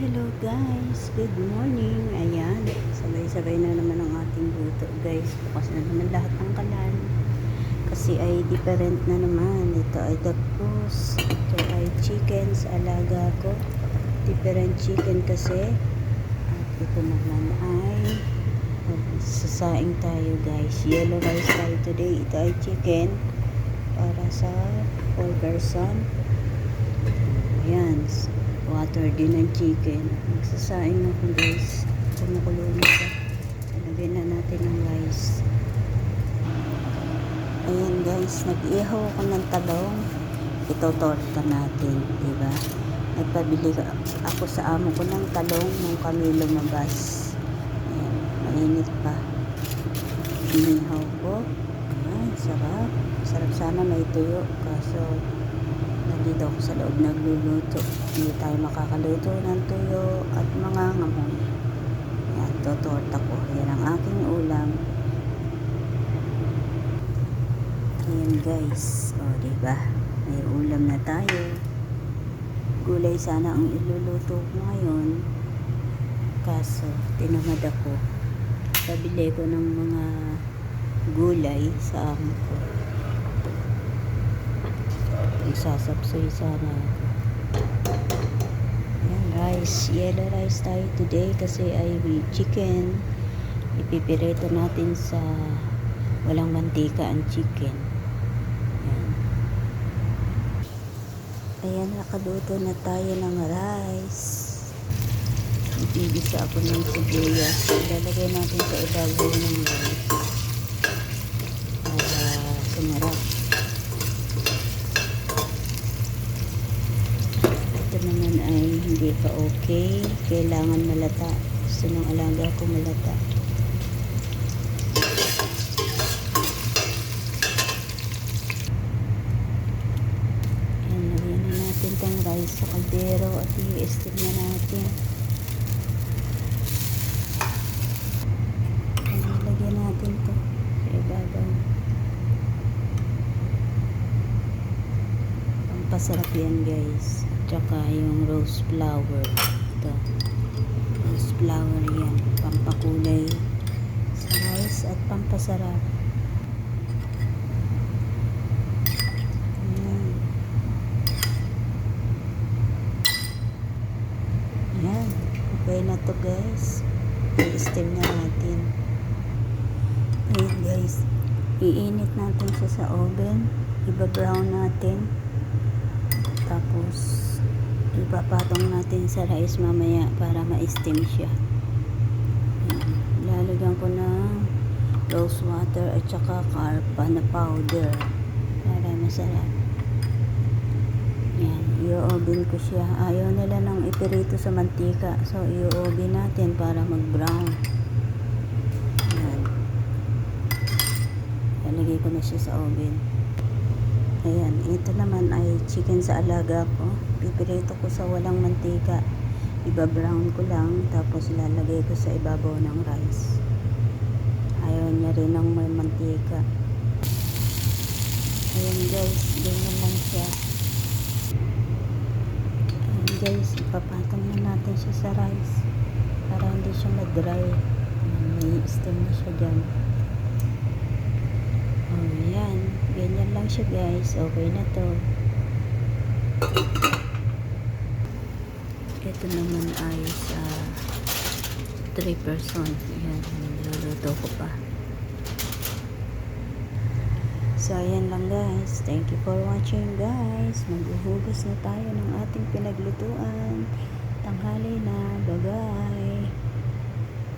Hello guys, good morning. Ayan, sabay-sabay na naman ang ating luto guys. Bukas na naman lahat ng kalan. Kasi ay different na naman. Ito ay tapos. Ito ay chicken sa alaga ko. Different chicken kasi. At ito naman ay sasaing tayo guys. Yellow rice tayo today. Ito ay chicken para sa 4 person. Ayan, water din ng chicken. Magsasaing ako guys. Kumukulo na siya. Ilagay na natin ang rice. Ayan guys, nag-ihaw ako ng talong. Ito torta natin, diba? Nagpabili ako sa amo ko ng talong nung kami lumabas. Ayan, mainit pa. Inihaw ko. Ayan, sarap. Sarap sana may tuyo. Kaso nandito ako sa loob nagluluto. Hindi tayo makakaluto ng tuyo at mga ngamon. Yan, totorta ko. Yan ang aking ulam. Ayan guys. O, diba? May ulam na tayo. Gulay sana ang iluluto ko ngayon. Kaso, tinamad ako. Pabili ko ng mga gulay sa amo ko. Isasapsoy sana. Ayan rice, yellow rice tayo today kasi ay chicken. Ipipirito natin sa walang mantika ang chicken. Ayan, nakaluto na tayo ng rice. Ibigisa ako ng sibuyas. Ilalagay natin sa ibabaw ng rice para sumarap. Naman ay hindi pa okay, kailangan malata. Gusto ng alaga ko malata. Ayan, lagyan na natin tong rice sa kaldero at i-steam na natin. Ayan, lagyan natin to sa ibabaw. Pampasarap yan guys. Tsaka yung rose flower. Ito. Rose flower yan. Pampakulay sa rice at pampasarap. Ayan. Ayan. Okay na to guys. I-steam na natin. Ayan guys. Iinit natin siya sa oven. Iba-brown natin. Tapos ipapatong natin sa rice mamaya para ma-steam siya. Lalagyan ko ng rose water at saka carpa na powder para masarap. Yan, i-oven ko siya. Ayaw nila nang ipirito sa mantika, so i-oven natin para mag-brown. Yan, lalagay ko na siya sa oven. Ayan, ito naman ay chicken sa alaga ko. Pipirito ko sa walang mantika. Iba-brown ko lang, tapos lalagay ko sa ibabaw ng rice. Ayaw niya rin ng may mantika. Ayan guys, ganyan lang siya. Ayan guys, ipapatong na natin siya sa rice para hindi siya ma-dry. May steam na siya dyan. Ayan, ganyan lang siya guys. Okay na to. Ito naman ay sa 3 person. Ayan, niluluto ko pa. So, ayan lang guys. Thank you for watching guys. Maghuhugas na tayo ng ating pinaglutuan. Tanghali na. Bye-bye.